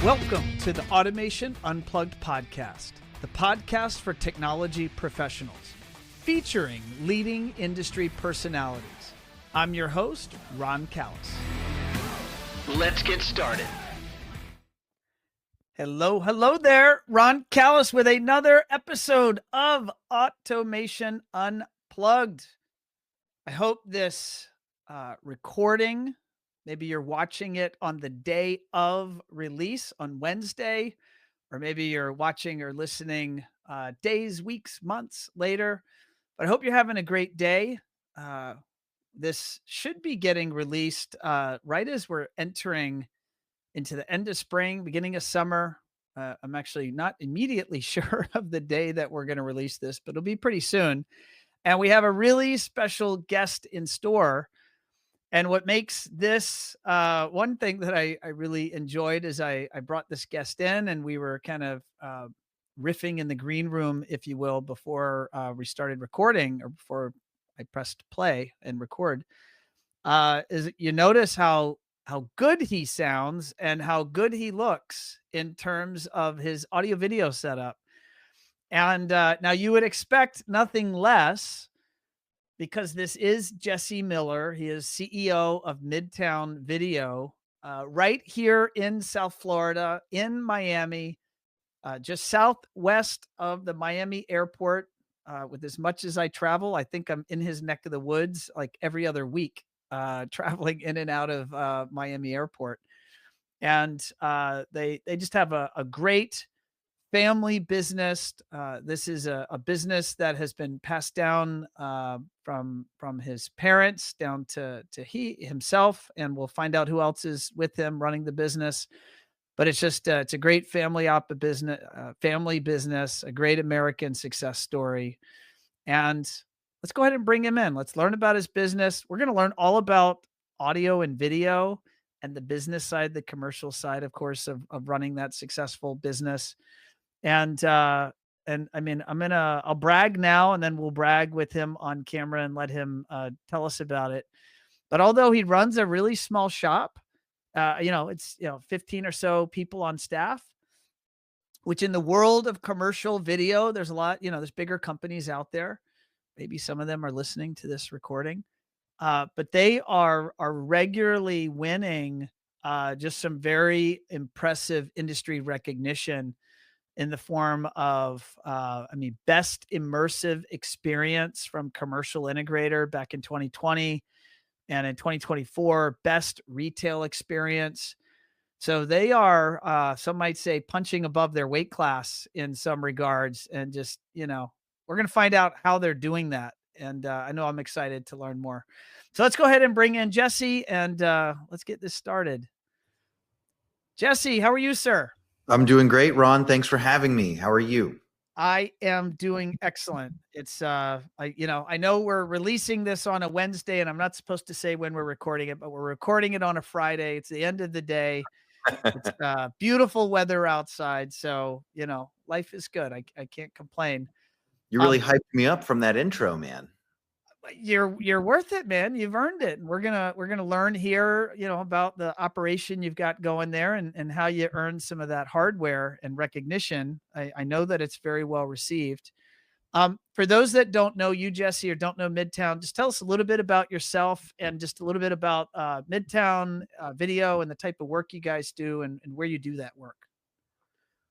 Welcome to the Automation Unplugged podcast, the podcast for technology professionals, featuring leading industry personalities. I'm your host, Ron Callis. Let's get started. Hello there. Ron Callis with another episode of Automation Unplugged. I hope this recording, maybe you're watching it on the day of release on Wednesday, or maybe you're watching or listening days, weeks, months later. But I hope you're having a great day. This should be getting released right as we're entering into the end of spring, beginning of summer. I'm actually not immediately sure of the day that we're going to release this, but it'll be pretty soon. And we have a really special guest in store. And what makes this one thing that I really enjoyed is I brought this guest in and we were kind of riffing in the green room, if you will, before we started recording or before I pressed play and record. Is you notice how good he sounds and how good he looks in terms of his audio video setup. And now you would expect nothing less, because this is Jesse Miller. He is CEO of Midtown Video, right here in South Florida, in Miami, just southwest of the Miami airport. With as much as I travel, I think I'm in his neck of the woods like every other week, traveling in and out of Miami airport. And they just have a great family business. This is a business that has been passed down from his parents down to he himself, and we'll find out who else is with him running the business. But it's just it's a great family business, a great American success story. And let's go ahead and bring him in. Let's learn about his business. We're going to learn all about audio and video and the business side, the commercial side, of course, of running that successful business. And I mean, I'll brag now and then we'll brag with him on camera and let him tell us about it. But although he runs a really small shop, it's 15 or so people on staff, which in the world of commercial video, there's a lot, there's bigger companies out there. Maybe some of them are listening to this recording. But they are regularly winning just some very impressive industry recognition in the form of, best immersive experience from Commercial Integrator back in 2020, and in 2024, best retail experience. So they are, some might say, punching above their weight class in some regards. And just, we're going to find out how they're doing that. And I know I'm excited to learn more. So let's go ahead and bring in Jesse and let's get this started. Jesse, how are you, sir? I'm doing great, Ron. Thanks for having me. How are you? I am doing excellent. It's I know we're releasing this on a Wednesday and I'm not supposed to say when we're recording it, but we're recording it on a Friday. It's the end of the day. It's beautiful weather outside. So, life is good. I can't complain. You really hyped me up from that intro, man. You're worth it, man. You've earned it. And we're gonna learn here, about the operation you've got going there and how you earn some of that hardware and recognition. I know that it's very well received. For those that don't know you, Jesse, or don't know Midtown, just tell us a little bit about yourself and just a little bit about Midtown Video and the type of work you guys do and where you do that work.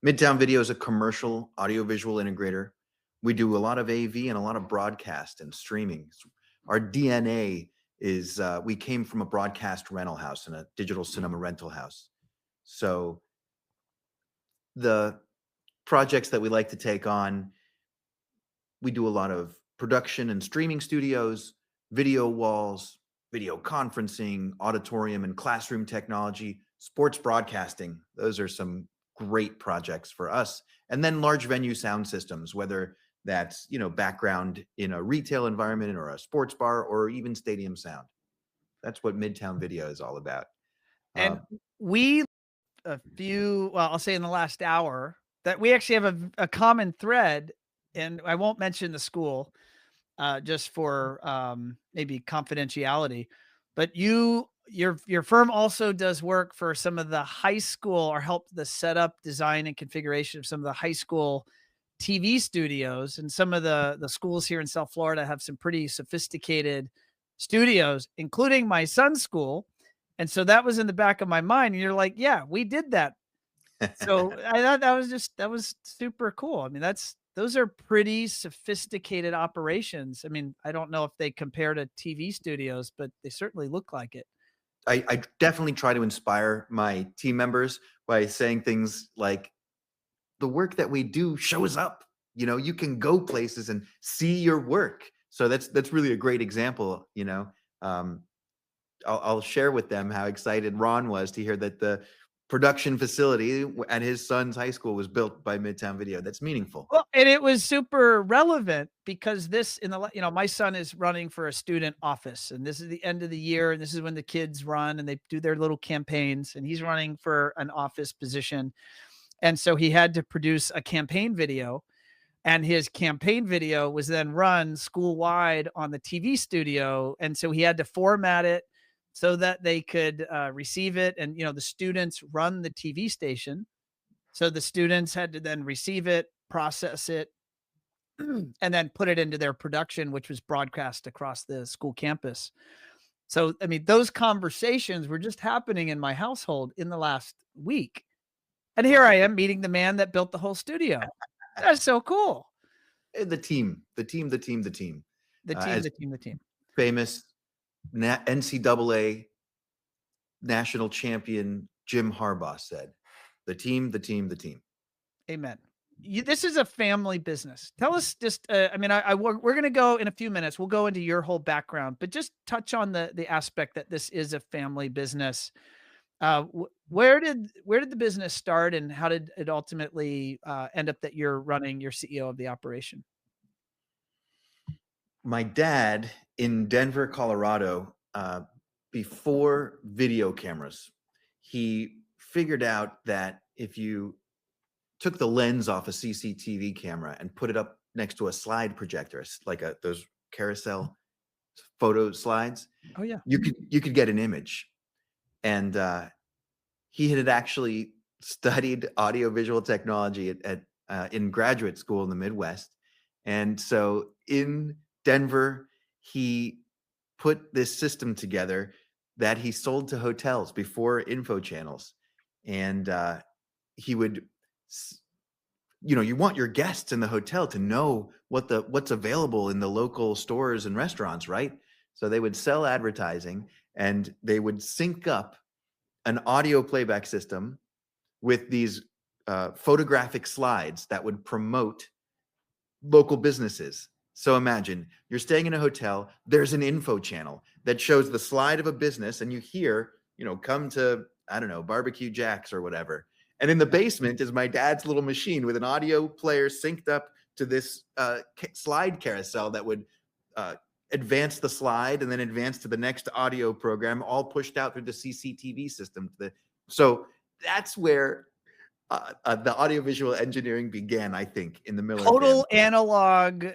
Midtown Video is a commercial audiovisual integrator. We do a lot of AV and a lot of broadcast and streaming. Our DNA is we came from a broadcast rental house and a digital cinema rental house. So the projects that we like to take on, we do a lot of production and streaming studios, video walls, video conferencing, auditorium and classroom technology, sports broadcasting. Those are some great projects for us. And then large venue sound systems, whether that's, background in a retail environment or a sports bar or even stadium sound. That's what Midtown Video is all about. And I'll say in the last hour, that we actually have a common thread, and I won't mention the school just for maybe confidentiality, but you your firm also does work for some of the high school, or help the setup, design, and configuration of some of the high school TV studios. And some of the schools here in South Florida have some pretty sophisticated studios, including my son's school. And so that was in the back of my mind. And you're like, yeah, we did that. So I thought that was super cool. I mean, those are pretty sophisticated operations. I mean, I don't know if they compare to TV studios, but they certainly look like it. I definitely try to inspire my team members by saying things like, the work that we do shows up. You know, you can go places and see your work. So that's really a great example. Um, I'll share with them how excited Ron was to hear that the production facility at his son's high school was built by Midtown Video. That's meaningful. Well, and it was super relevant because this in the my son is running for a student office, and this is the end of the year, and this is when the kids run and they do their little campaigns, and he's running for an office position. And so he had to produce a campaign video, and his campaign video was then run school wide on the TV studio. And so he had to format it so that they could receive it. And, the students run the TV station. So the students had to then receive it, process it, and then put it into their production, which was broadcast across the school campus. So, I mean, those conversations were just happening in my household in the last week. And here I am meeting the man that built the whole studio. That's so cool. The team. As The team. famous NCAA national champion Jim Harbaugh said, the team. Amen. This is a family business. Tell us just, we're going to go in a few minutes. We'll go into your whole background, but just touch on the aspect that this is a family business. Where did the business start, and how did it ultimately end up that you're CEO of the operation? My dad in Denver, Colorado, before video cameras, he figured out that if you took the lens off a CCTV camera and put it up next to a slide projector, like those carousel photo slides, Oh yeah. you could get an image. And he had actually studied audiovisual technology in graduate school in the Midwest. And so in Denver, he put this system together that he sold to hotels before info channels. And he would, you want your guests in the hotel to know what's available in the local stores and restaurants, right? So they would sell advertising, and they would sync up an audio playback system with these photographic slides that would promote local businesses. So imagine you're staying in a hotel, there's an info channel that shows the slide of a business, and you hear, come to, I don't know, Barbecue Jack's or whatever. And in the basement is my dad's little machine with an audio player synced up to this slide carousel that would advance the slide and then advance to the next audio program, all pushed out through the CCTV system. So that's where the audiovisual engineering began, I think, in the Miller Total family. analog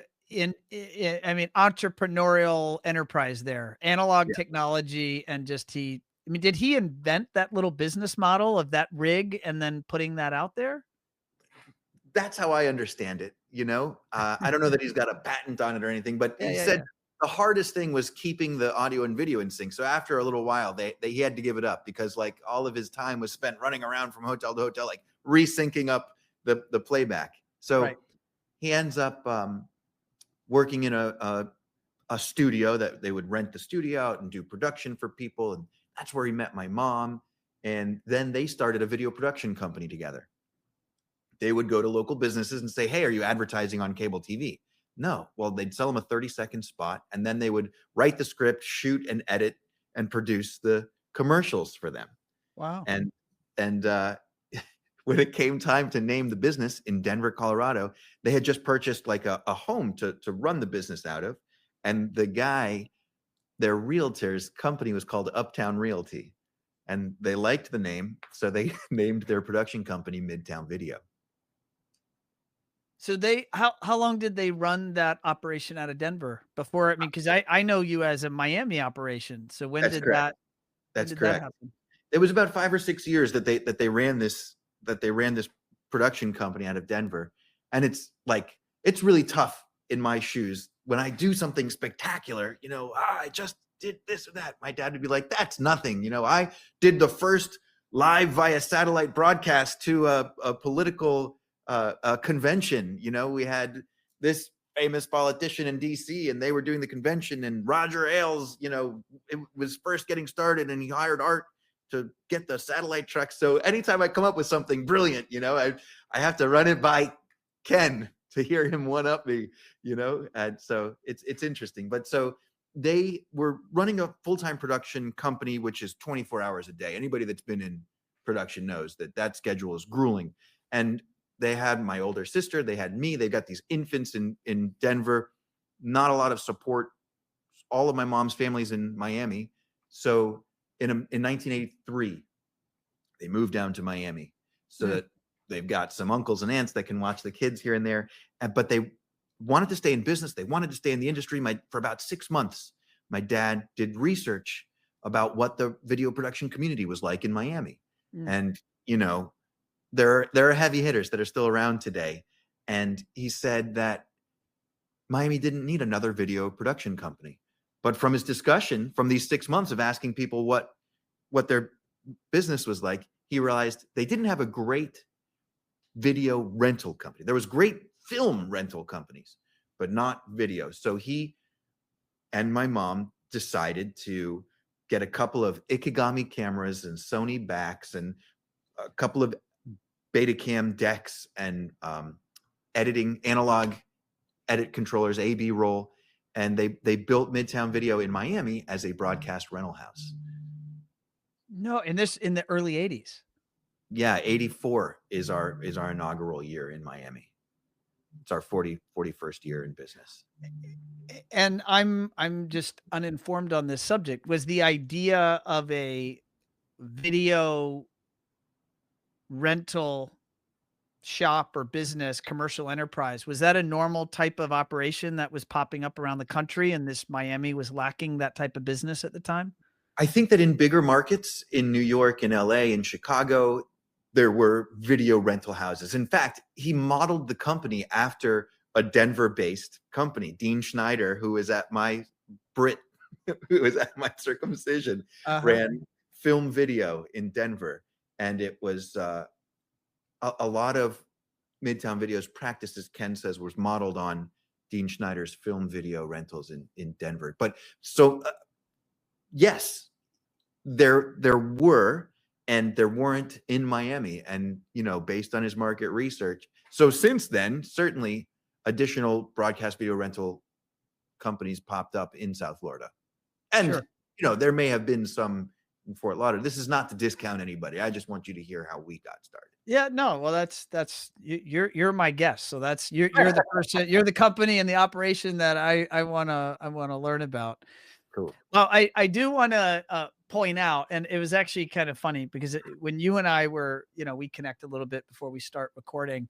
entrepreneurial enterprise there. Analog technology, and did he invent that little business model of that rig and then putting that out there? That's how I understand it. I don't know that he's got a patent on it or anything, but he said the hardest thing was keeping the audio and video in sync. So after a little while, he had to give it up because like all of his time was spent running around from hotel to hotel, like resyncing up the playback. So he ends up working in a studio that they would rent the studio out and do production for people. And that's where he met my mom. And then they started a video production company together. They would go to local businesses and say, hey, are you advertising on cable TV? No. Well, they'd sell them a 30-second spot, and then they would write the script, shoot and edit and produce the commercials for them. Wow. And when it came time to name the business in Denver, Colorado, they had just purchased like a home to run the business out of. And the guy, their realtor's company was called Uptown Realty. And they liked the name, so they named their production company Midtown Video. So how long did they run that operation out of Denver before? I mean, because I know you as a Miami operation. So when That's did correct. When That's did that correct. happen? It was about 5 or 6 years that they ran this production company out of Denver, and it's really tough in my shoes when I do something spectacular. I just did this or that. My dad would be like, "That's nothing." I did the first live via satellite broadcast to a political a convention. We had this famous politician in DC, and they were doing the convention, and Roger Ailes, it was first getting started, and he hired Art to get the satellite truck. So anytime I come up with something brilliant, I have to run it by Ken to hear him one up me, and so it's interesting. But so they were running a full-time production company, which is 24 hours a day. Anybody that's been in production knows that schedule is grueling. And they had my older sister, they had me, they got these infants in Denver, not a lot of support. All of my mom's family's in Miami. So in 1983, they moved down to Miami so that they've got some uncles and aunts that can watch the kids here and there. But they wanted to stay in business. They wanted to stay in the industry. For about 6 months, my dad did research about what the video production community was like in Miami. And, there are heavy hitters that are still around today. And he said that Miami didn't need another video production company. But from his discussion, from these 6 months of asking people what their business was like, he realized they didn't have a great video rental company. There was great film rental companies, but not video. So he and my mom decided to get a couple of Ikegami cameras and Sony backs and a couple of Betacam decks and editing analog edit controllers, A/B roll, and they built Midtown Video in Miami as a broadcast rental house. No, in the early 80s. Yeah, 84 is our inaugural year in Miami. It's our 41st year in business. And I'm just uninformed on this subject. Was the idea of a video rental shop or business, commercial enterprise, was that a normal type of operation that was popping up around the country, and this Miami was lacking that type of business at the time? I think that in bigger markets in New York and LA and Chicago, there were video rental houses. In fact, he modeled the company after a Denver-based company, Dean Schneider, who was at my who was at my circumcision, ran film video in Denver. And it was a lot of Midtown Video's practices, Ken says, was modeled on Dean Schneider's film video rentals in Denver. But so, yes, there were, and there weren't in Miami. And, based on his market research. So since then, certainly additional broadcast video rental companies popped up in South Florida. And, there may have been some in Fort Lauderdale. This is not to discount anybody. I just want you to hear how we got started. Yeah, no, well, that's you're my guest, so that's you're the person, you're the company and the operation that I wanna learn about. Cool. Well, I do wanna point out, and it was actually kind of funny because when you and I were, we connect a little bit before we start recording,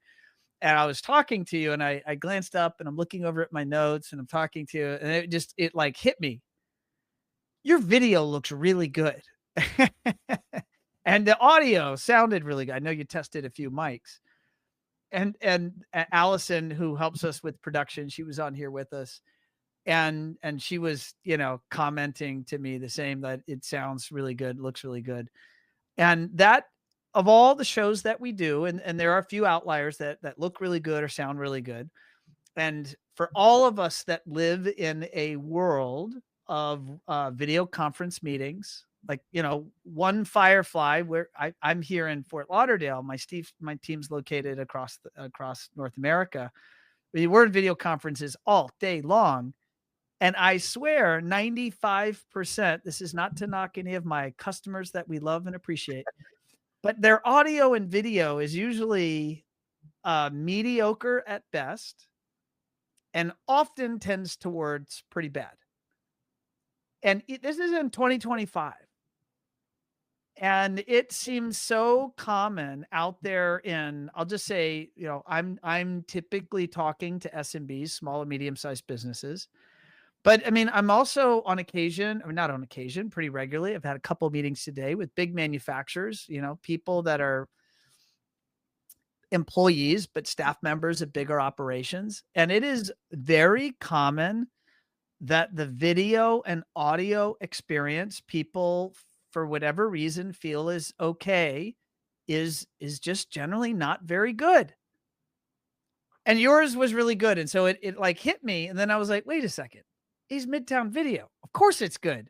and I was talking to you, and I glanced up and I'm looking over at my notes and I'm talking to you, and it like hit me. Your video looks really good. And the audio sounded really good. I know you tested a few mics. And Allison, who helps us with production, she was on here with us. And she was, commenting to me the same, that it sounds really good, looks really good. And that, of all the shows that we do, and there are a few outliers that look really good or sound really good. And for all of us that live in a world of video conference meetings, like, one Firefly, where I'm here in Fort Lauderdale, my team's located across North America. We're in video conferences all day long. And I swear 95%, this is not to knock any of my customers that we love and appreciate, but their audio and video is usually mediocre at best and often tends towards pretty bad. And this is in 2025. And it seems so common out there I'll just say, I'm typically talking to SMBs, small and medium-sized businesses, But I mean, I'm also on occasion, or not on occasion, pretty regularly. I've had a couple meetings today with big manufacturers, people that are employees, but staff members of bigger operations. And it is very common that the video and audio experience people, for whatever reason, feel is okay, is just generally not very good. And yours was really good. And so it like hit me. And then I was like, wait a second. He's Midtown Video. Of course it's good.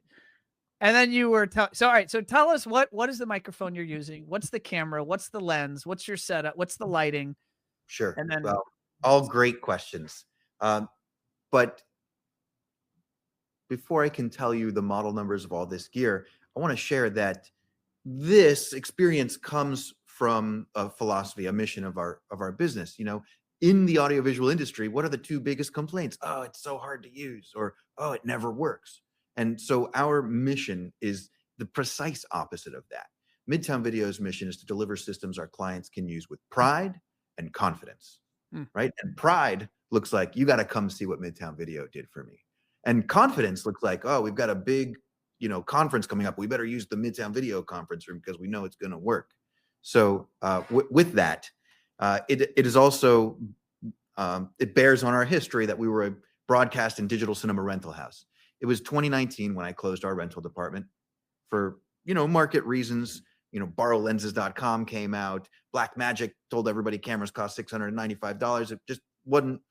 And then you were so all right. So tell us what is the microphone you're using? What's the camera? What's the lens? What's your setup? What's the lighting? Sure. And then Well, all great questions. But before I can tell you the model numbers of all this gear, I want to share that this experience comes from a philosophy, a mission of our business. In the audiovisual industry, what are the two biggest complaints? Oh, it's so hard to use, or oh, it never works. And so our mission is the precise opposite of that. Midtown Video's mission is to deliver systems our clients can use with pride and confidence, right? And pride looks like, you got to come see what Midtown Video did for me. And confidence looks like, oh, we've got a big, conference coming up. We better use the Midtown Video conference room because we know it's going to work. So with that, it is also, it bears on our history that we were a broadcast and digital cinema rental house. It was 2019 when I closed our rental department for, market reasons. Borrowlenses.com came out. Blackmagic told everybody cameras cost $695. It just wasn't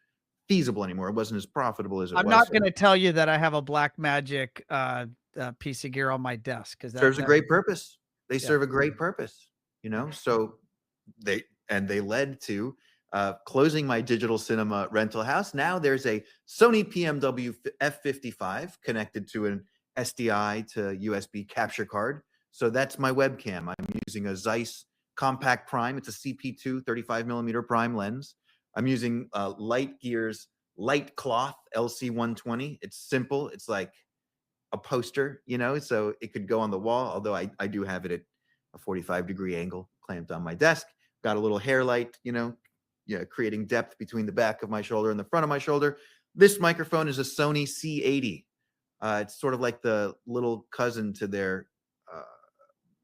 feasible anymore. It wasn't as profitable as it was. I'm not going to tell you that I have a Blackmagic piece of gear on my desk, because that serves a great purpose. They Yeah. serve a great purpose, So they led to closing my digital cinema rental house. Now there's a Sony PMW F55 connected to an SDI to USB capture card. So that's my webcam. I'm using a Zeiss Compact Prime. It's a CP2 35 millimeter prime lens. I'm using Light Gear's Light Cloth LC120. It's simple. It's like a poster, so it could go on the wall, although I do have it at a 45-degree angle clamped on my desk. Got a little hair light, creating depth between the back of my shoulder and the front of my shoulder. This microphone is a Sony C80. It's sort of like the little cousin to their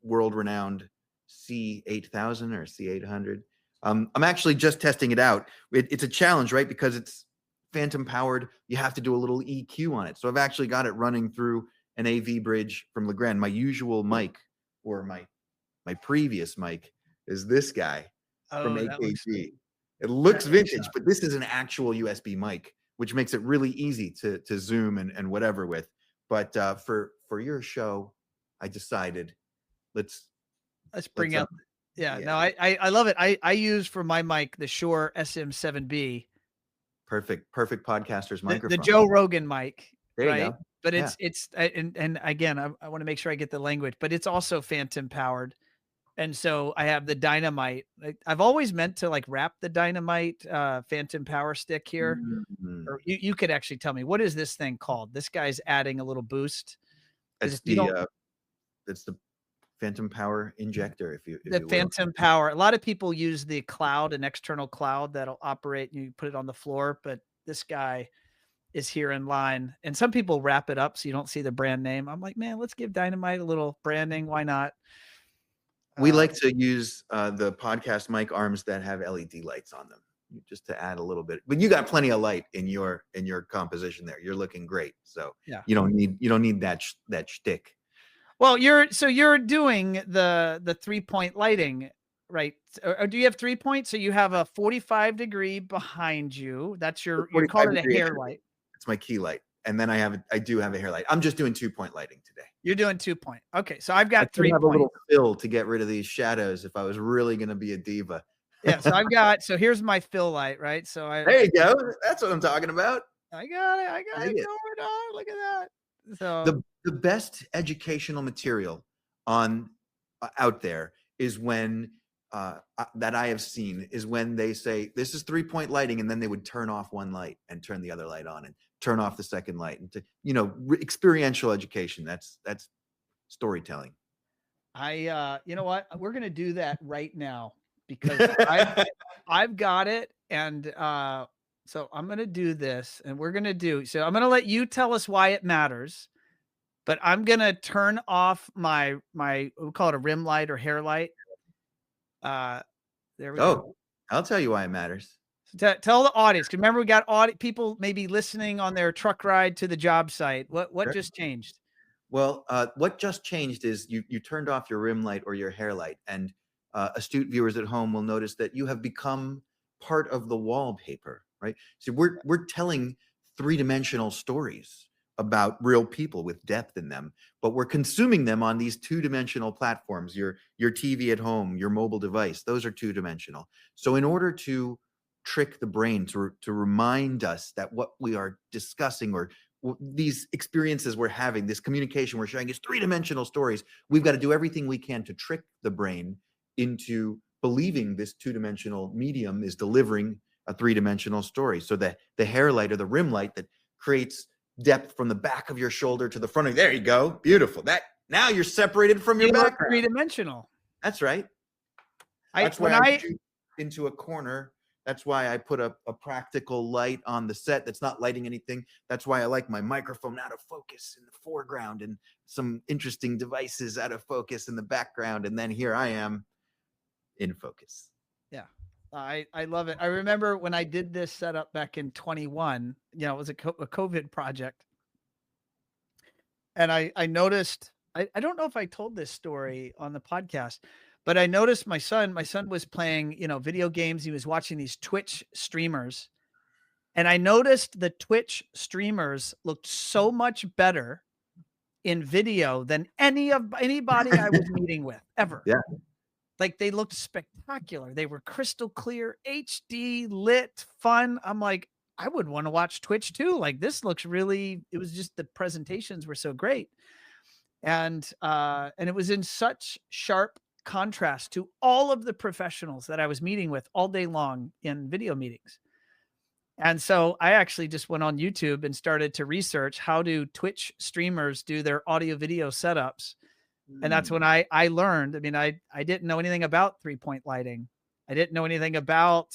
world-renowned C8000 or C800. I'm actually just testing it out. It's a challenge, right? Because it's phantom powered. You have to do a little EQ on it. So I've actually got it running through an AV bridge from Legrand. My usual mic, or my previous mic, is this guy from AKG. It looks vintage, but this is an actual USB mic, which makes it really easy to zoom and whatever with. But for your show, I decided let's bring out. No, I love it. I use for my mic the Shure SM7B. Perfect podcaster's microphone. The Joe Rogan mic. There you go. But it's and again, I want to make sure I get the language, but it's also phantom powered. And so I have the Dynamite. I've always meant to wrap the Dynamite phantom power stick here. Mm-hmm. Or you could actually tell me, what is this thing called? This guy's adding a little boost. It's the phantom power injector. If you phantom power. A lot of people use the cloud, an external cloud that'll operate, and you put it on the floor. But this guy is here in line, and some people wrap it up so you don't see the brand name. I'm like, man, let's give Dynamite a little branding. Why not? We like to use the podcast mic arms that have LED lights on them, just to add a little bit. But you got plenty of light in your composition there. You're looking great. So yeah, you don't need that shtick. Well, you're doing the 3-point lighting, right? Or do you have 3 points? So you have a 45-degree behind you. That's you call it a hair light. It's my key light. And then I do have a hair light. I'm just doing 2-point lighting today. You're doing 2-point. Okay. So I've got 3 points. A little fill to get rid of these shadows if I was really going to be a diva. Yeah. So here's my fill light, right? So there you go. That's what I'm talking about. I got it going on. Look at that. So the best educational material out there is when that I have seen is when they say this is 3-point lighting, and then they would turn off one light and turn the other light on and turn off the second light, and experiential education. That's storytelling. You know what? We're going to do that right now, because I've got it. And So I'm going to do this and we're going to do, so I'm going to let you tell us why it matters, but I'm going to turn off we'll call it a rim light or hair light. There we go. Oh, I'll tell you why it matters. So tell the audience, 'cause remember we got people maybe listening on their truck ride to the job site. What Sure. just changed? Well, what just changed is you turned off your rim light or your hair light, and astute viewers at home will notice that you have become part of the wallpaper, right? So we're telling three-dimensional stories about real people with depth in them, but we're consuming them on these two-dimensional platforms. Your TV at home, your mobile device, those are two-dimensional. So in order to trick the brain to remind us that what we are discussing or these experiences we're having, this communication we're sharing is three-dimensional stories, we've got to do everything we can to trick the brain into believing this two-dimensional medium is delivering a three-dimensional story. So that the hair light or the rim light that creates depth from the back of your shoulder to the front of, there you go, beautiful. That now you're separated from your background. Three-dimensional. That's right. That's why I shoot into a corner. That's why I put a practical light on the set that's not lighting anything. That's why I like my microphone out of focus in the foreground and some interesting devices out of focus in the background. And then here I am in focus. Yeah. I love it. I remember when I did this setup back in 21, it was a COVID project. And I noticed, I don't know if I told this story on the podcast, but I noticed my son was playing, video games. He was watching these Twitch streamers. And I noticed the Twitch streamers looked so much better in video than anybody I was meeting with ever. Yeah. Like they looked spectacular. They were crystal clear, HD, lit, fun. I'm like, I would want to watch Twitch too. Like this looks really, it was just the presentations were so great. And it was in such sharp contrast to all of the professionals that I was meeting with all day long in video meetings. And so I actually just went on YouTube and started to research how do Twitch streamers do their audio video setups. And that's when I learned, I didn't know anything about 3-point lighting. I didn't know anything about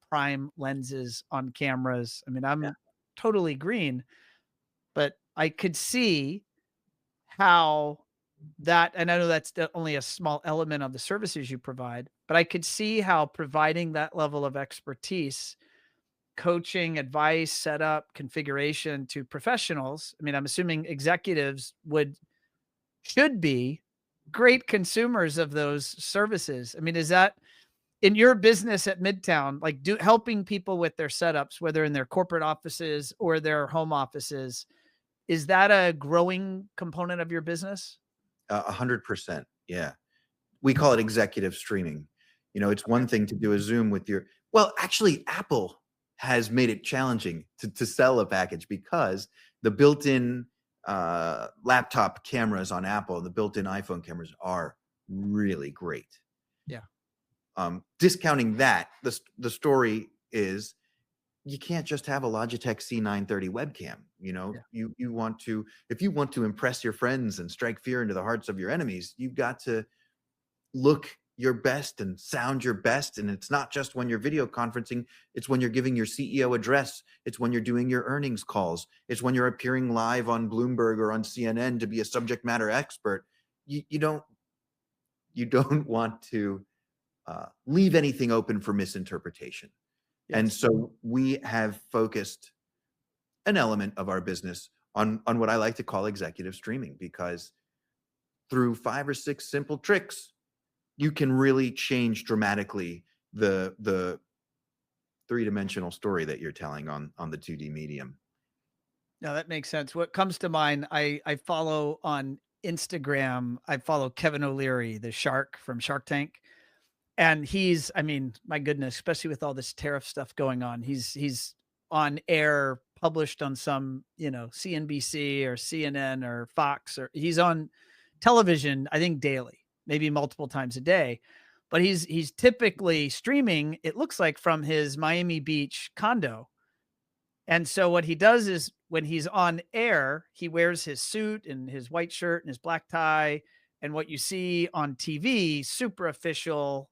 prime lenses on cameras. I'm totally green, but I could see how that, and I know that's only a small element of the services you provide, but I could see how providing that level of expertise, coaching, advice, setup, configuration to professionals. I'm assuming executives should be great consumers of those services. Is that in your business at Midtown, like helping people with their setups, whether in their corporate offices or their home offices, is that a growing component of your business? 100%. Yeah. We call it executive streaming. It's one thing to do a Zoom with actually Apple has made it challenging to sell a package because the built-in laptop cameras on Apple and the built-in iPhone cameras are really great. Yeah. Discounting that, the story is you can't just have a Logitech C930 webcam. You want to, if you want to impress your friends and strike fear into the hearts of your enemies, you've got to look your best and sound your best. And it's not just when you're video conferencing, it's when you're giving your CEO address. It's when you're doing your earnings calls. It's when you're appearing live on Bloomberg or on CNN to be a subject matter expert. You don't want to leave anything open for misinterpretation. Yes. And so we have focused an element of our business on what I like to call executive streaming, because through 5 or 6 simple tricks, you can really change dramatically the three-dimensional story that you're telling on the 2D medium. No, that makes sense. What comes to mind, I follow on Instagram, I follow Kevin O'Leary, the shark from Shark Tank. And he's, my goodness, especially with all this tariff stuff going on, he's on air, published on some, CNBC or CNN or Fox, or he's on television, I think daily, maybe multiple times a day, but he's typically streaming, it looks like, from his Miami Beach condo. And so what he does is when he's on air, he wears his suit and his white shirt and his black tie. And what you see on TV, super official,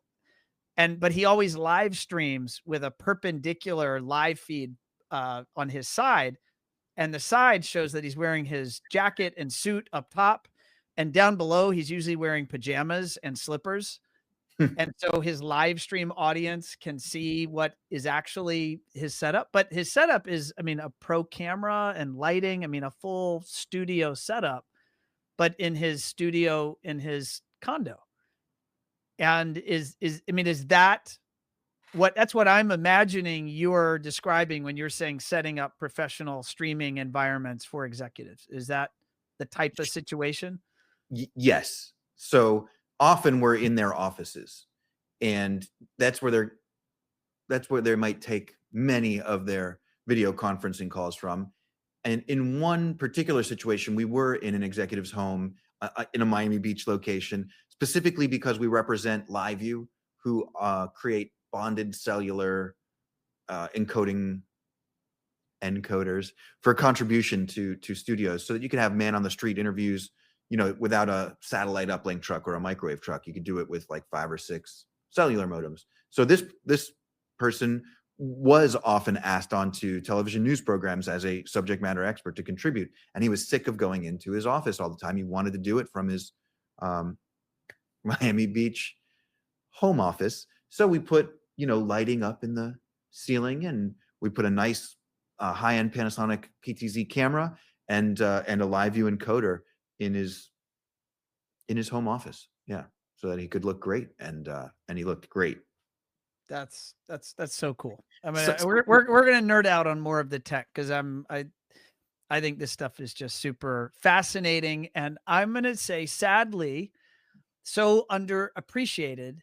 but he always live streams with a perpendicular live feed on his side, and the side shows that he's wearing his jacket and suit up top, and down below he's usually wearing pajamas and slippers. And so his live stream audience can see what is actually his setup. But his setup is, I mean, a pro camera and lighting. I mean, a full studio setup, but in his studio in his condo. And I mean, is that that's what I'm imagining you're describing when you're saying setting up professional streaming environments for executives? Is that the type of situation? Yes. So often we're in their offices, and that's where they might take many of their video conferencing calls from. And in one particular situation, we were in an executive's home in a Miami Beach location, specifically because we represent LiveView, who create bonded cellular encoders for contribution to studios, so that you can have man on the street interviews, without a satellite uplink truck or a microwave truck. You could do it with like 5 or 6 cellular modems. So this person was often asked onto television news programs as a subject matter expert to contribute, and he was sick of going into his office all the time. He wanted to do it from his Miami Beach home office. So we put lighting up in the ceiling, and we put a nice high-end Panasonic PTZ camera and a LiveView encoder in his home office. Yeah, so that he could look great, and he looked great. That's so cool. I mean, So, we're gonna nerd out on more of the tech, because I think this stuff is just super fascinating, and I'm gonna say, sadly, so underappreciated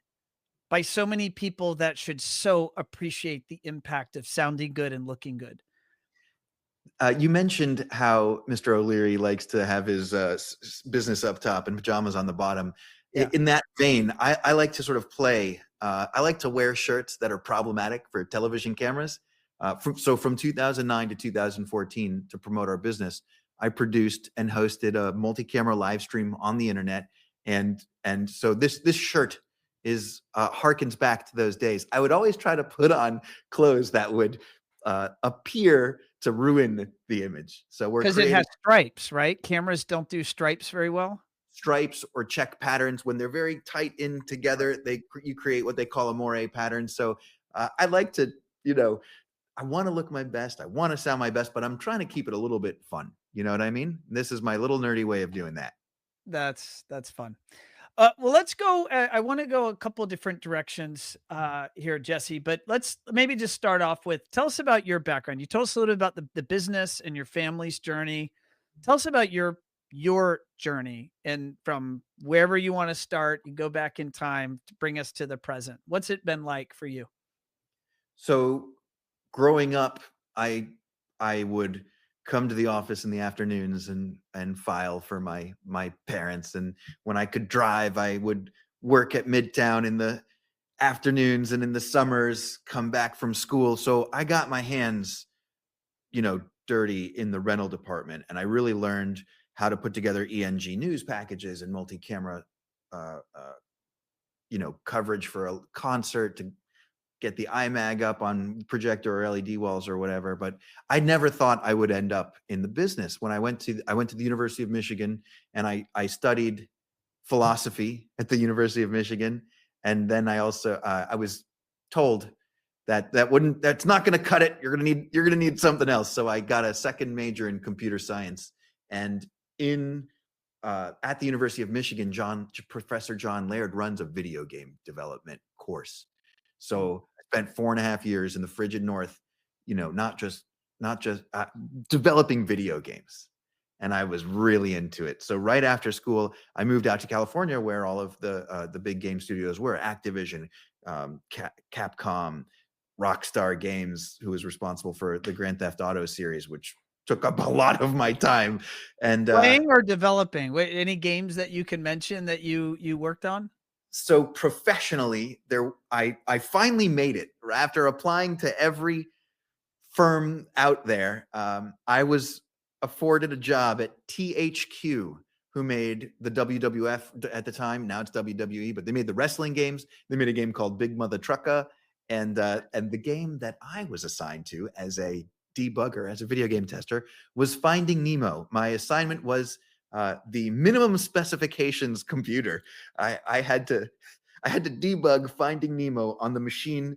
by so many people that should so appreciate the impact of sounding good and looking good. You mentioned how Mr. O'Leary likes to have his business up top and pajamas on the bottom. Yeah. In that vein, I like to sort of play. I like to wear shirts that are problematic for television cameras. From 2009 to 2014, to promote our business, I produced and hosted a multi-camera live stream on the internet, and so this shirt is harkens back to those days. I would always try to put on clothes that would appear to ruin the image. So we're Because it creating has stripes, right? Cameras don't do stripes very well. stripes or check patterns when they're very tight in together. You create what they call a moire pattern. So I like to, I want to look my best. I want to sound my best, but I'm trying to keep it a little bit fun. You know what I mean? This is my little nerdy way of doing that. That's fun. Well, let's go. I want to go a couple of different directions here, Jesse, but let's maybe just start off with, tell us about your background. You told us a little bit about the business and your family's journey. Tell us about your journey, and from wherever you want to start, you go back in time to bring us to the present. What's it been like for you? So growing up, I would come to the office in the afternoons and file for my parents. And when I could drive, I would work at Midtown in the afternoons, and in the summers come back from school. So I got my hands, dirty in the rental department, and I really learned how to put together ENG news packages and multi-camera coverage for a concert, to get the iMag up on projector or LED walls or whatever. But I never thought I would end up in the business. When I went to the University of Michigan, and I studied philosophy at the University of Michigan. And then I also I was told that's not going to cut it. You're going to need something else. So I got a second major in computer science. And at the University of Michigan, Professor John Laird runs a video game development course. So I spent 4.5 years in the frigid north, not just developing video games. And I was really into it. So right after school, I moved out to California, where all of the big game studios were: Activision, Capcom, Rockstar Games, who was responsible for the Grand Theft Auto series, which took up a lot of my time. And Playing or developing? Any games that you can mention that you worked on? So professionally, I finally made it after applying to every firm out there. I was afforded a job at THQ, who made the WWF at the time. Now it's WWE, but they made the wrestling games. They made a game called Big Mother Trucka, and the game that I was assigned to as a debugger, as a video game tester, was Finding Nemo. My assignment was the minimum specifications computer. I had to debug Finding Nemo on the machine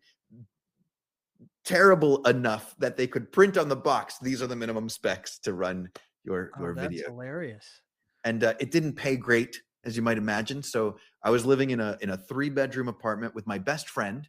terrible enough that they could print on the box, these are the minimum specs to run your Oh, that's video. hilarious. And it didn't pay great, as you might imagine. So I was living in a 3-bedroom apartment with my best friend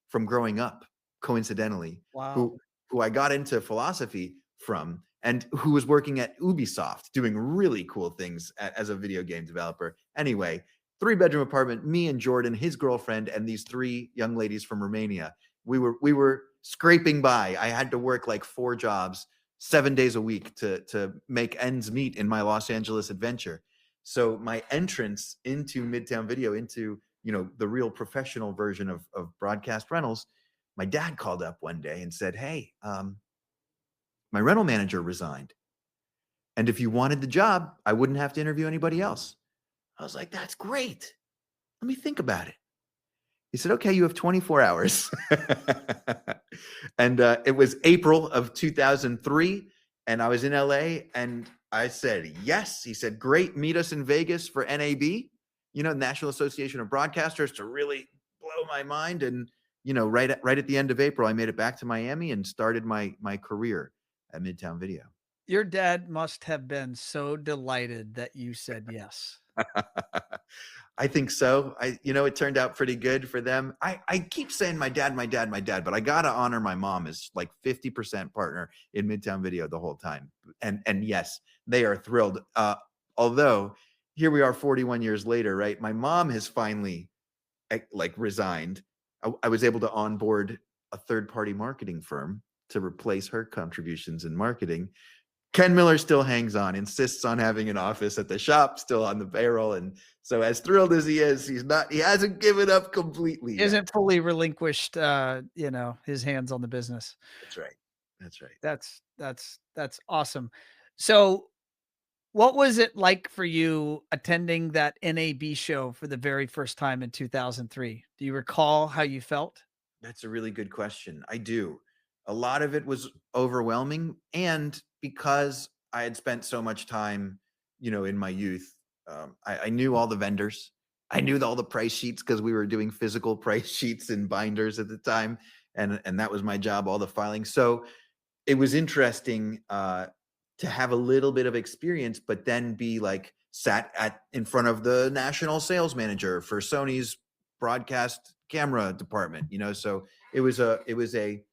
from growing up, coincidentally, Wow. who I got into philosophy from, and who was working at Ubisoft doing really cool things as a video game developer. Anyway, 3-bedroom apartment, me and Jordan, his girlfriend, and these 3 young ladies from Romania. We were scraping by. I had to work like 4 jobs 7 days a week to make ends meet in my Los Angeles adventure. So my entrance into Midtown Video, into the real professional version of broadcast rentals, my dad called up one day and said, "Hey, my rental manager resigned, and if you wanted the job, I wouldn't have to interview anybody else." I was like, "That's great. Let me think about it." He said, "Okay, you have 24 hours." And it was April of 2003, and I was in LA, and I said, "Yes." He said, "Great, meet us in Vegas for NAB, National Association of Broadcasters, to really blow my mind." And, right at the end of April, I made it back to Miami and started my career at Midtown Video. Your dad must have been so delighted that you said yes. I think so. It turned out pretty good for them. I keep saying my dad, but I gotta honor my mom as like 50% partner in Midtown Video the whole time. And yes, they are thrilled. Although here we are 41 years later, right? My mom has finally resigned. I was able to onboard a third-party marketing firm to replace her contributions in marketing. Ken Miller still hangs on, insists on having an office at the shop, still on the payroll. And so as thrilled as he is, he hasn't given up completely yet. Isn't fully relinquished, his hands on the business. That's right. That's right. That's awesome. So what was it like for you attending that NAB show for the very first time in 2003? Do you recall how you felt? That's a really good question. I do. A lot of it was overwhelming. And because I had spent so much time, in my youth, I knew all the vendors. I knew all the price sheets because we were doing physical price sheets and binders at the time. And that was my job, all the filing. So it was interesting to have a little bit of experience, but then be sat in front of the national sales manager for Sony's broadcast camera department. So it was an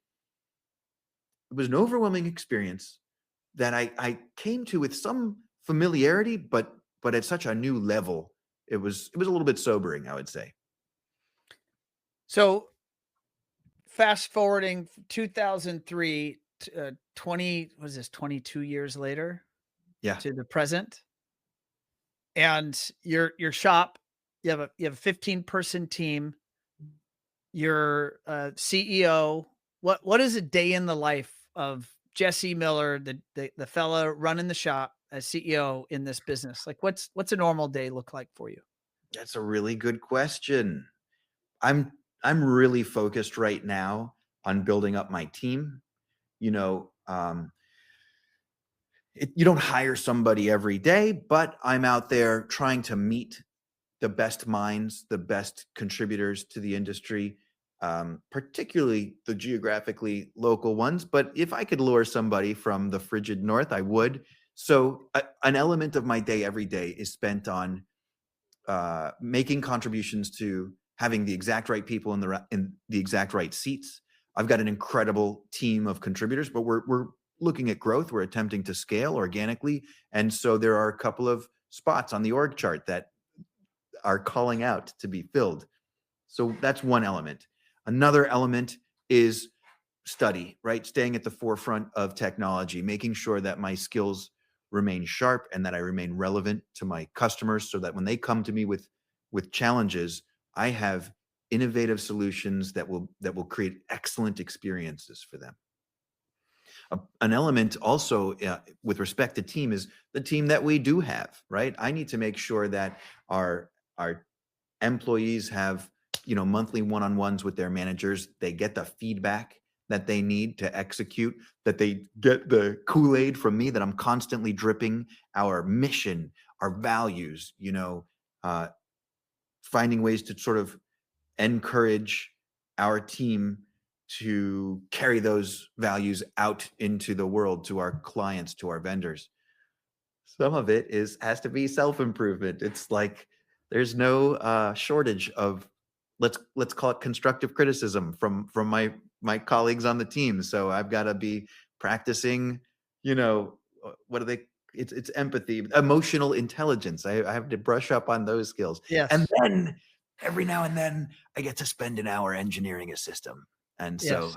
overwhelming experience that I came to with some familiarity, but at such a new level. It was a little bit sobering, I would say. So fast forwarding 2003, 22 years later Yeah. to the present, and your shop, you have a 15-person team. You're CEO. What is a day in the life of Jesse Miller, the fella running the shop as CEO in this business? Like what's a normal day look like for you? That's a really good question. I'm really focused right now on building up my team. You don't hire somebody every day, but I'm out there trying to meet the best minds, the best contributors to the industry, particularly the geographically local ones. But if I could lure somebody from the frigid north, I would. So an element of my day every day is spent on making contributions to having the exact right people in the exact right seats. I've got an incredible team of contributors, but we're looking at growth. We're attempting to scale organically, and so there are a couple of spots on the org chart that are calling out to be filled. So that's one element. Another element is study, right? Staying at the forefront of technology, making sure that my skills remain sharp and that I remain relevant to my customers so that when they come to me with challenges, I have innovative solutions that will create excellent experiences for them. An element also with respect to team is the team that we do have, right? I need to make sure that our employees have, monthly one-on-ones with their managers. They get the feedback that they need to execute, that they get the Kool-Aid from me, that I'm constantly dripping our mission, our values, finding ways to sort of encourage our team to carry those values out into the world, to our clients, to our vendors. Some of it has to be self-improvement. It's like there's no shortage of, let's call it constructive criticism from my colleagues on the team. So I've got to be practicing, what do they? It's empathy, emotional intelligence. I have to brush up on those skills. Yes. And then every now and then I get to spend an hour engineering a system. And so,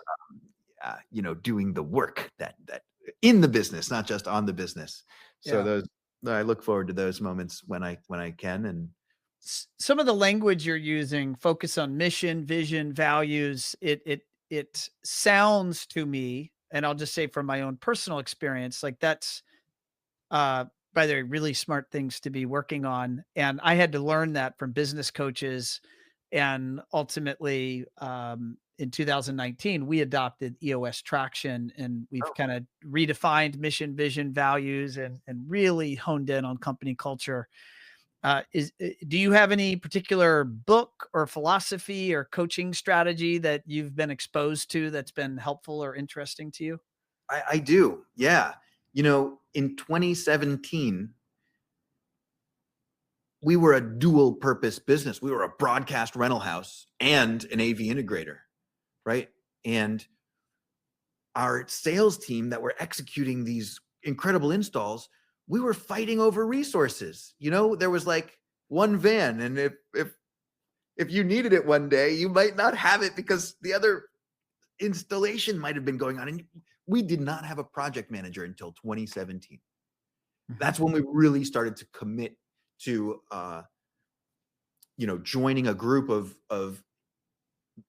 Yes. doing the work that in the business, not just on the business. So Yeah. I look forward to those moments when I can. And Some of the language you're using, focus on mission, vision, values, it sounds to me, and I'll just say from my own personal experience, like that's uh by the way, really smart things to be working on. And I had to learn that from business coaches. And ultimately, in 2019, we adopted EOS traction, and we've oh, kind of redefined mission, vision, values, and really honed in on company culture. Do you have any particular book or philosophy or coaching strategy that you've been exposed to that's been helpful or interesting to you? I do, yeah. In 2017, we were a dual purpose business. We were a broadcast rental house and an AV integrator, right? And our sales team that were executing these incredible installs, we were fighting over resources. There was like one van, and if you needed it one day, you might not have it because the other installation might have been going on. And we did not have a project manager until 2017. That's when we really started to commit to joining a group of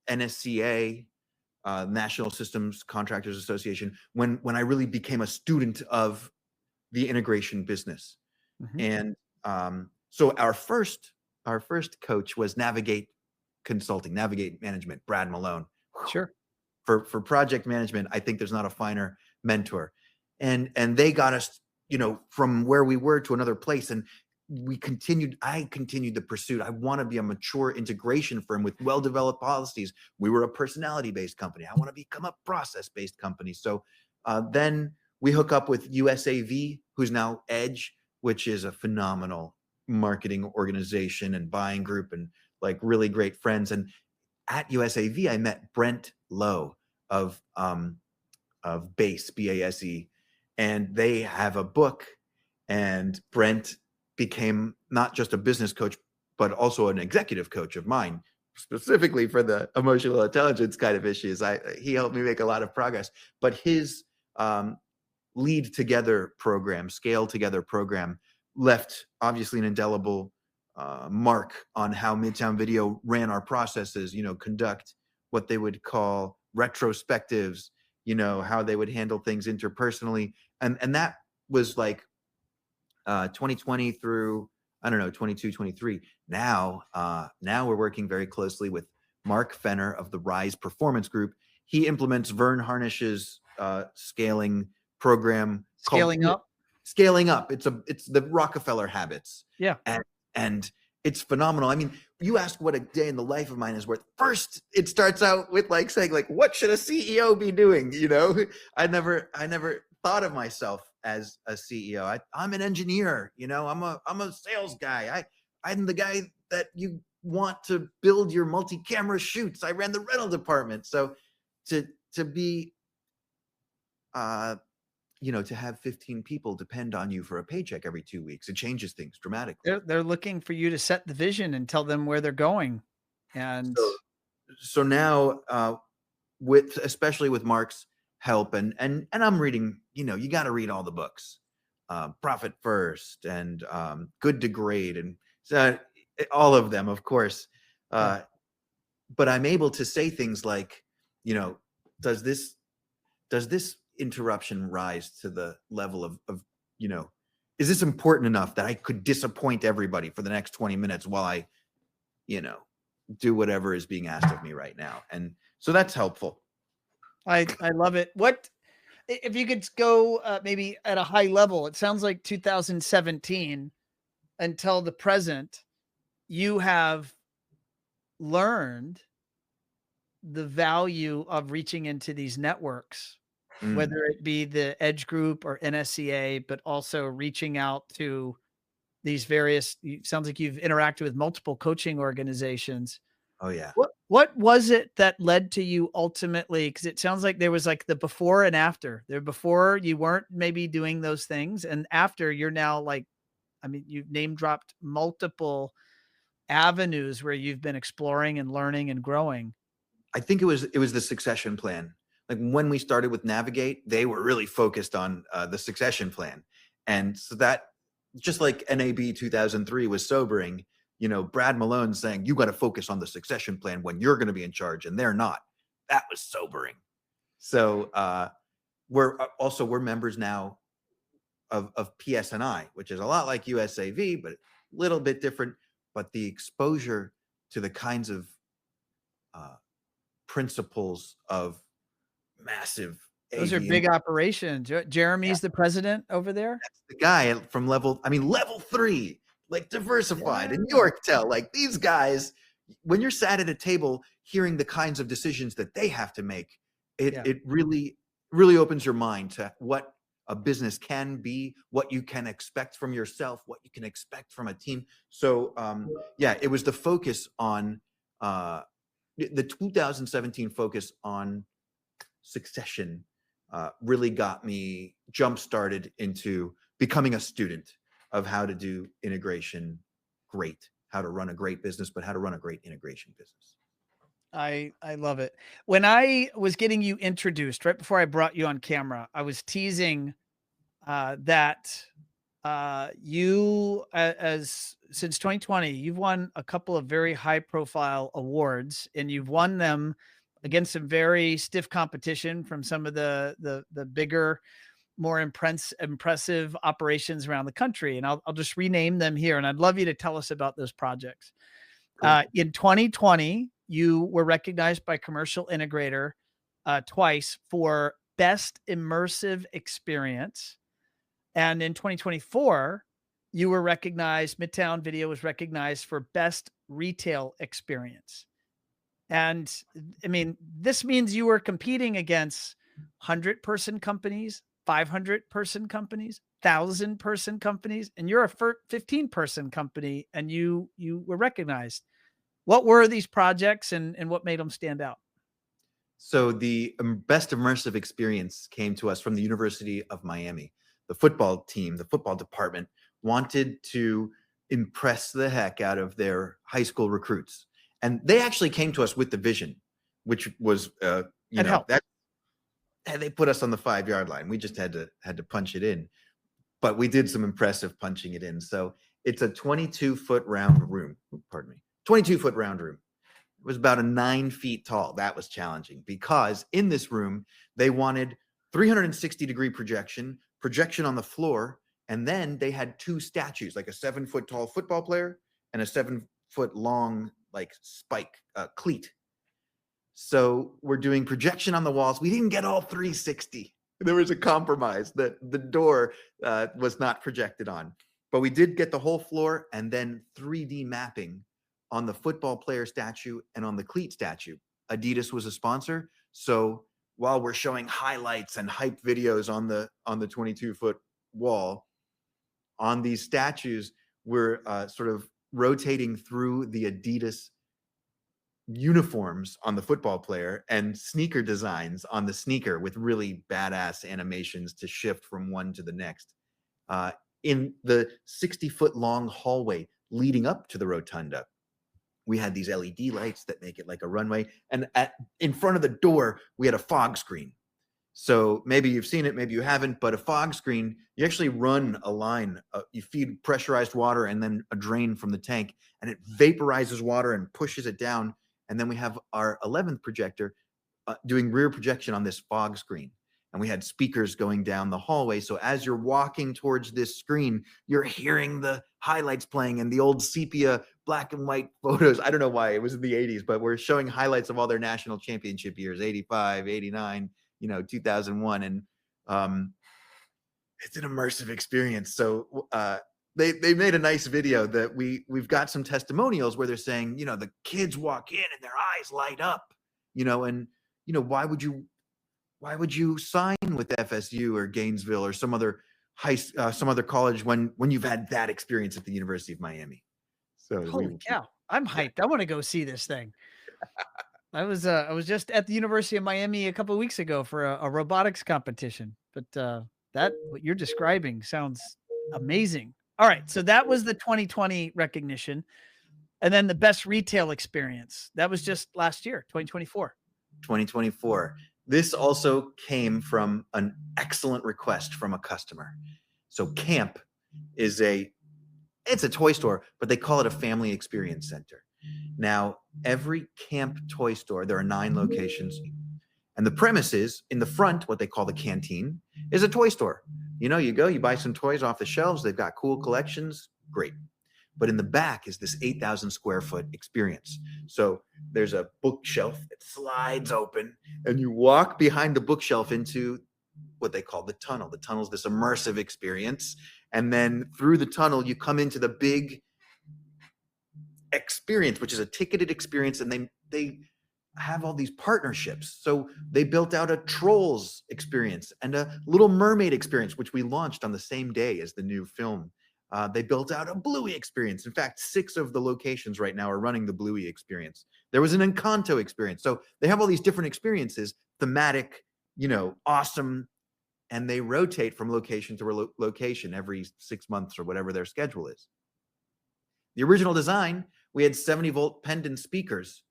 NSCA, National Systems Contractors Association, when I really became a student of the integration business. Mhm. And so our first coach was Navigate Management, Brad Malone. Sure. For project management, I think there's not a finer mentor. And they got us, from where we were to another place. And I continued the pursuit. I want to be a mature integration firm with well-developed policies. We were a personality-based company. I want to become a process-based company. So then we hook up with USAV, who's now Edge, which is a phenomenal marketing organization and buying group, and like really great friends. And at USAV, I met Brent Lowe of BASE, BASE, and they have a book. And Brent became not just a business coach, but also an executive coach of mine, specifically for the emotional intelligence kind of issues. He helped me make a lot of progress. But his Lead Together program, Scale Together program, left obviously an indelible mark on how Midtown Video ran our processes, conduct what they would call retrospectives, how they would handle things interpersonally. And that was like 2020 through, I don't know, 22, 23. Now we're working very closely with Mark Fenner of the Rise Performance Group. He implements Vern Harnish's scaling program called Scaling up. Scaling Up. It's the Rockefeller habits. Yeah. And it's phenomenal. I mean, you ask what a day in the life of mine is worth. First, it starts out with like saying, like, what should a CEO be doing? I never thought of myself as a CEO. I'm an engineer. I'm a sales guy. I'm the guy that you want to build your multi-camera shoots. I ran the rental department. So to be to have 15 people depend on you for a paycheck every 2 weeks, it changes things dramatically. They're looking for you to set the vision and tell them where they're going. And So now, especially with Mark's help, and I'm reading, you got to read all the books, Profit First and Good to Great, and all of them, of course. yeah. But I'm able to say things like, does this interruption rise to the level of, is this important enough that I could disappoint everybody for the next 20 minutes while I, do whatever is being asked of me right now? And so that's helpful. I love it. What if you could go maybe at a high level? It sounds like 2017 until the present, you have learned the value of reaching into these networks, whether it be the Edge Group or NSCA, but also reaching out to these various, sounds like you've interacted with multiple coaching organizations. Oh yeah. What was it that led to you ultimately? Because it sounds like there was like the before and after. There before you weren't maybe doing those things, and after you're now like, I mean, you've name dropped multiple avenues where you've been exploring and learning and growing. I think it was the succession plan. Like when we started with Navigate, they were really focused on the succession plan. And so that, just like NAB 2003 was sobering, Brad Malone saying, you got to focus on the succession plan when you're going to be in charge and they're not. That was sobering. So we're members now of PSNI, which is a lot like USAV, but a little bit different. But the exposure to the kinds of principles of massive Those are big operations. Jeremy's the president over there. That's the guy from level 3, like Diversified and Yorktel. Like these guys, when you're sat at a table hearing the kinds of decisions that they have to make, it really, really opens your mind to what a business can be, what you can expect from yourself, what you can expect from a team. So it was the focus on the 2017 focus on succession really got me jump started into becoming a student of how to do integration great, how to run a great business, but how to run a great integration business. I love it. When I was getting you introduced, right before I brought you on camera, I was teasing that you, as since 2020, you've won a couple of very high profile awards, and you've won them against some very stiff competition from some of the bigger, more impressive operations around the country. And I'll just rename them here. And I'd love you to tell us about those projects. Cool. In 2020, you were recognized by Commercial Integrator twice for Best Immersive Experience. And in 2024, you were recognized, Midtown Video was recognized for Best Retail Experience. And I mean, this means you were competing against 100-person companies, 500-person companies, 1,000-person companies, and you're a 15-person company, and you were recognized. What were these projects, and what made them stand out? So the Best Immersive Experience came to us from the University of Miami. The football team, the football department, wanted to impress the heck out of their high school recruits. And they actually came to us with the vision, which was, that they put us on the 5-yard line. We just had to punch it in, but we did some impressive punching it in. So it's a 22-foot round room. Pardon me, 22-foot round room. It was about 9 feet tall. That was challenging because in this room they wanted 360-degree projection on the floor, and then they had 2 statues, like a 7-foot tall football player and a 7-foot long like spike cleat. So we're doing projection on the walls. We didn't get all 360. There was a compromise that the door was not projected on, but we did get the whole floor and then 3D mapping on the football player statue and on the cleat statue. Adidas was a sponsor. So while we're showing highlights and hype videos on the 22-foot wall, on these statues, we're sort of rotating through the Adidas uniforms on the football player and sneaker designs on the sneaker with really badass animations to shift from one to the next. In the 60-foot long hallway leading up to the rotunda, we had these LED lights that make it like a runway. And in front of the door, we had a fog screen. So maybe you've seen it, maybe you haven't, but a fog screen, you actually run a line, you feed pressurized water and then a drain from the tank, and it vaporizes water and pushes it down. And then we have our 11th projector doing rear projection on this fog screen. and we had speakers going down the hallway. So as you're walking towards this screen, you're hearing the highlights playing and the old sepia black and white photos. I don't know why it was in the 80s, but we're showing highlights of all their national championship years, 85, 89, 2001. And it's an immersive experience. So they made a nice video that we've got some testimonials where they're saying, the kids walk in and their eyes light up, and why would you sign with FSU or Gainesville or some other college when you've had that experience at the University of Miami? So Holy cow. I'm hyped. I want to go see this thing. I was just at the University of Miami a couple of weeks ago for a robotics competition, but that what you're describing sounds amazing. All right, so that was the 2020 recognition, and then the best retail experience. That was just last year, 2024. 2024. This also came from an excellent request from a customer. So Camp is it's a toy store, but they call it a family experience center. Now, every Camp toy store, there are 9 locations, and the premise is in the front, what they call the canteen, is a toy store. You go, you buy some toys off the shelves. They've got cool collections. Great. But in the back is this 8,000 square foot experience. So there's a bookshelf that slides open, and you walk behind the bookshelf into what they call the tunnel. The tunnel is this immersive experience. And then through the tunnel, you come into the big experience, which is a ticketed experience. And they have all these partnerships. So they built out a Trolls experience and a Little Mermaid experience, which we launched on the same day as the new film. They built out a Bluey experience. In fact, 6 of the locations right now are running the Bluey experience. There was an Encanto experience. So they have all these different experiences, thematic, awesome, and they rotate from location to location every 6 months or whatever their schedule is. The original design, we had 70-volt pendant speakers.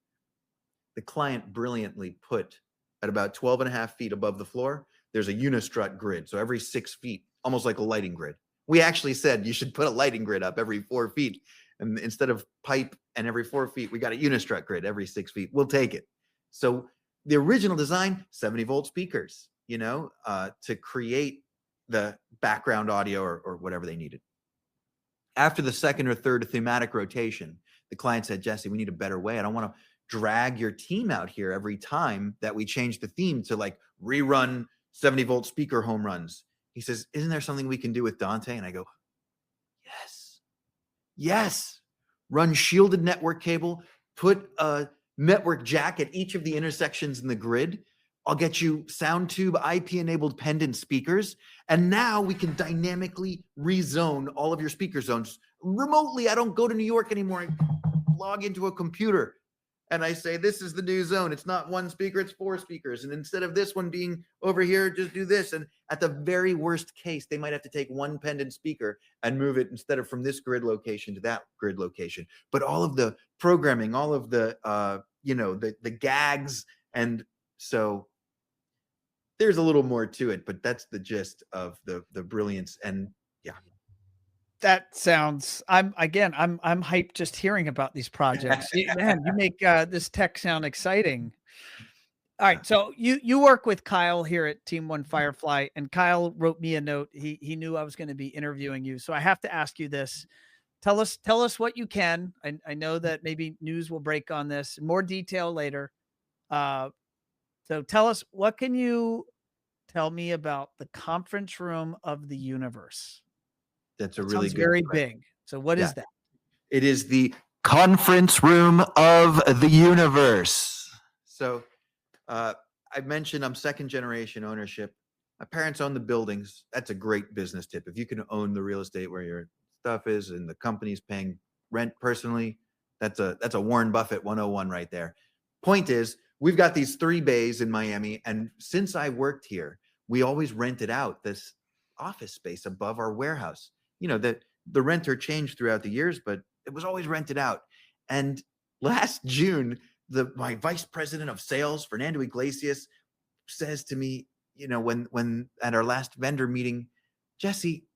The client brilliantly put at about 12 and a half feet above the floor, there's a unistrut grid. So every 6 feet, almost like a lighting grid. We actually said you should put a lighting grid up every 4 feet. And instead of pipe and every 4 feet, we got a unistrut grid every 6 feet. We'll take it. So the original design, 70-volt speakers, to create the background audio or whatever they needed. After the second or third thematic rotation, the client said, Jesse, we need a better way. I don't want to drag your team out here every time that we change the theme to like rerun 70-volt speaker home runs. He says, isn't there something we can do with Dante? And I go, yes. Run shielded network cable, put a network jack at each of the intersections in the grid. I'll get you sound tube IP-enabled pendant speakers. And now we can dynamically rezone all of your speaker zones. Remotely, I don't go to New York anymore. I log into a computer and I say, this is the new zone. It's not 1 speaker, it's 4 speakers. And instead of this one being over here, just do this. And at the very worst case, they might have to take 1 pendant speaker and move it instead of from this grid location to that grid location. But all of the programming, all of the, the gags. And so there's a little more to it, but that's the gist of the brilliance. And yeah. That sounds, I'm hyped just hearing about these projects. Man, you make this tech sound exciting. All right. So you work with Kyle here at Team One Firefly, and Kyle wrote me a note. He knew I was going to be interviewing you. So I have to ask you this. Tell us what you can. I know that maybe news will break on this, more detail later. So tell us, what can you tell me about the conference room of the universe? That's a really good very question. big. So what is that? It is the conference room of the universe. So I mentioned I'm 2nd generation ownership. My parents own the buildings. That's a great business tip. If you can own the real estate where your stuff is and the company's paying rent personally, that's a Warren Buffett 101 right there. Point is, we've got these 3 bays in Miami. And since I worked here, we always rented out this office space above our warehouse. The renter changed throughout the years, but it was always rented out. And last June, my vice president of sales, Fernando Iglesias, says to me, when at our last vendor meeting, Jesse,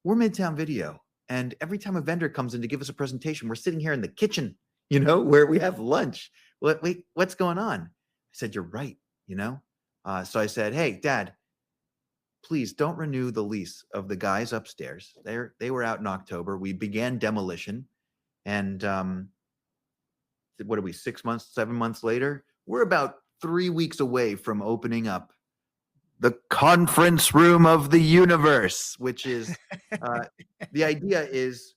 we're Midtown Video. And every time a vendor comes in to give us a presentation, we're sitting here in the kitchen, where we have lunch. Wait, what's going on? I said, you're right. So I said, hey, Dad, please don't renew the lease of the guys upstairs. They were out in October. We began demolition, and what are we, 6 months, 7 months later? We're about 3 weeks away from opening up the conference room of the universe, which is the idea is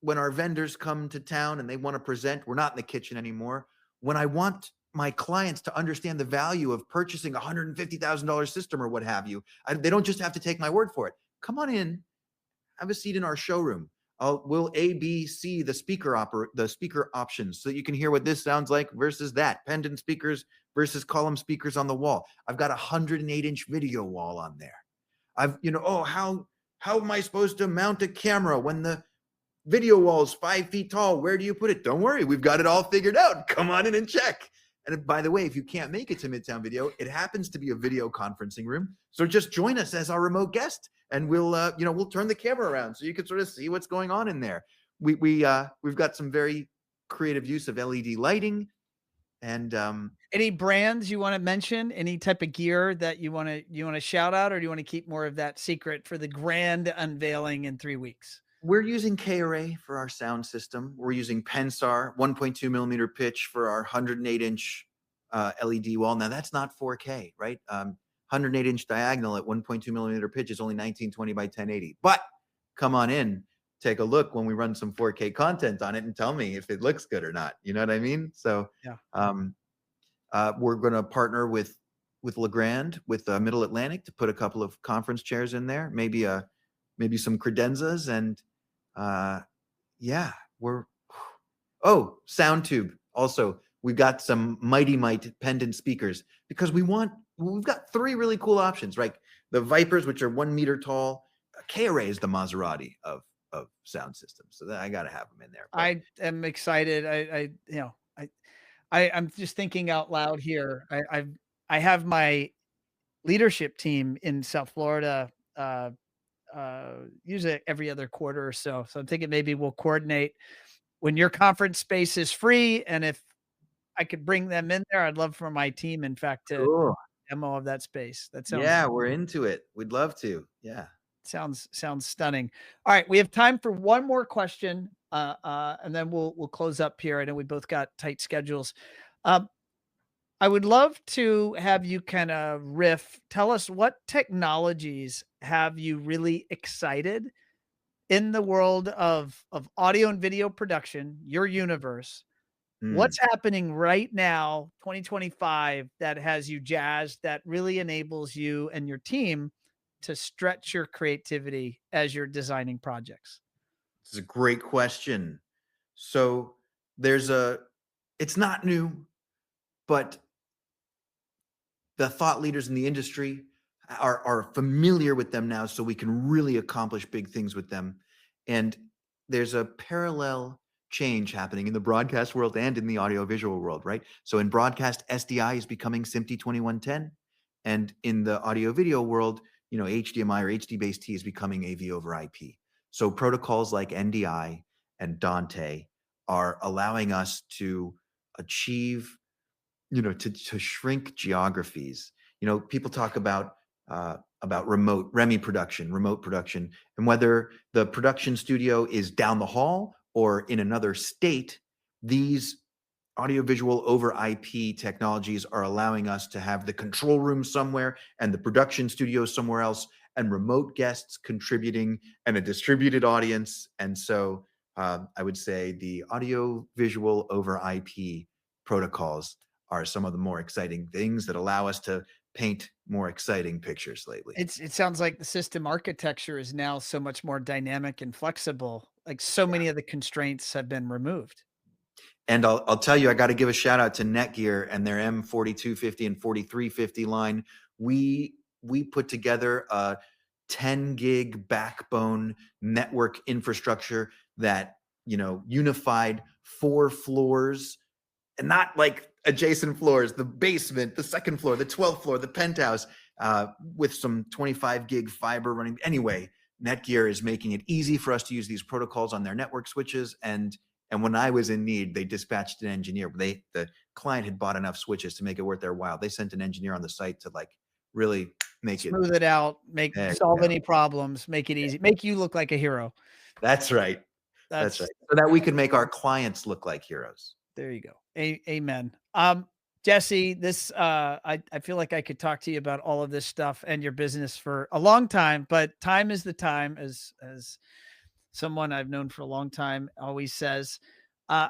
when our vendors come to town and they want to present, we're not in the kitchen anymore. When I want my clients to understand the value of purchasing a $150,000 system or what have you, they don't just have to take my word for it. Come on in, have a seat in our showroom. We'll A, B, C the speaker options so that you can hear what this sounds like versus that. Pendant speakers versus column speakers on the wall. I've got a 108-inch video wall on there. How am I supposed to mount a camera when the video wall is 5 feet tall? Where do you put it? Don't worry, we've got it all figured out. Come on in and check. And by the way, if you can't make it to Midtown Video, it happens to be a video conferencing room. So just join us as our remote guest, and we'll turn the camera around so you can sort of see what's going on in there. We've got some very creative use of LED lighting, and Any brands you want to mention? Any type of gear that you want to shout out, or do you want to keep more of that secret for the grand unveiling in 3 weeks? we're using K-Array for our sound system. We're using Pensar 1.2 millimeter pitch for our 108-inch LED wall. Now that's not 4K, right? 108-inch diagonal at 1.2 millimeter pitch is only 1920 by 1080. But come on in, take a look when we run some 4K content on it, and tell me if it looks good or not. You know what I mean? So yeah, we're going to partner with Legrand, with Middle Atlantic, to put a couple of conference chairs in there, maybe some credenzas, and sound tube. Also, we've got some Mighty Mite pendant speakers because we've got 3 really cool options, right? The Vipers, which are 1 meter tall. K-Array is the Maserati of sound systems, so I got to have them in there. But I am excited. I'm just thinking out loud here. I have my leadership team in South Florida, usually every other quarter or so. So I'm thinking maybe we'll coordinate when your conference space is free, and if I could bring them in there, I'd love for my team, in fact, to cool. demo of that space. That Yeah, we're into it. We'd love to. Yeah. sounds stunning. All right, we have time for one more question, and then we'll close up here. I know we both got tight schedules. Um, I would love to have you kind of tell us what technologies have you really excited in the world of audio and video production, your universe. Mm. What's happening right now, 2025, that has you jazzed, that really enables you and your team to stretch your creativity as you're designing projects? This is a great question. So it's not new, but the thought leaders in the industry are familiar with them now, so we can really accomplish big things with them. And there's a parallel change happening in the broadcast world and in the audiovisual world, right? So in broadcast, SDI is becoming SMPTE 2110, and in the audio video world, HDMI or HD-based-T is becoming AV over IP. So protocols like NDI and Dante are allowing us to achieve, to shrink geographies. People talk about remote production, and whether the production studio is down the hall or in another state, these audiovisual over IP technologies are allowing us to have the control room somewhere and the production studio somewhere else, and remote guests contributing, and a distributed audience. And so I would say the audiovisual over IP protocols are some of the more exciting things that allow us to paint more exciting pictures lately. It sounds like the system architecture is now so much more dynamic and flexible. Like, so many of the constraints have been removed. And I'll tell you, I got to give a shout out to Netgear and their M4250 and 4350 line. We put together a 10 gig backbone network infrastructure that, unified 4 floors, and not like adjacent floors, the basement, the second floor, the 12th floor, the penthouse, with some 25 gig fiber running. Anyway, Netgear is making it easy for us to use these protocols on their network switches. And when I was in need, they dispatched an engineer. The client had bought enough switches to make it worth their while. They sent an engineer on the site to really make it. Smooth it out, solve Yeah. any problems, make it easy, make you look like a hero. That's right. That's right. So that we can make our clients look like heroes. There you go. Amen. Jesse, this I feel like I could talk to you about all of this stuff and your business for a long time, but time is the time, as someone I've known for a long time always says.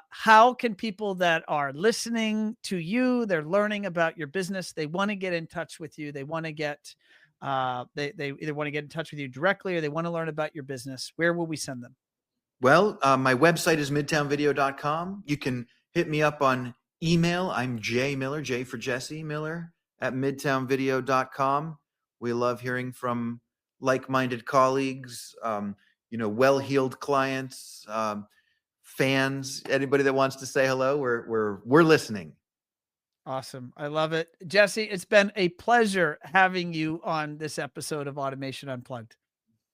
How can people that are listening to you, they're learning about your business, they want to get in touch with you, they want to get they either want to get in touch with you directly or they want to learn about your business, where will we send them? Well, my website is midtownvideo.com. You can hit me up on email. I'm jmiller, J for Jesse Miller, at midtownvideo.com. We love hearing from like-minded colleagues, well-heeled clients, fans, anybody that wants to say hello. We're listening. Awesome. I love it. Jesse, it's been a pleasure having you on this episode of Automation Unplugged.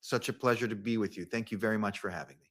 Such a pleasure to be with you. Thank you very much for having me.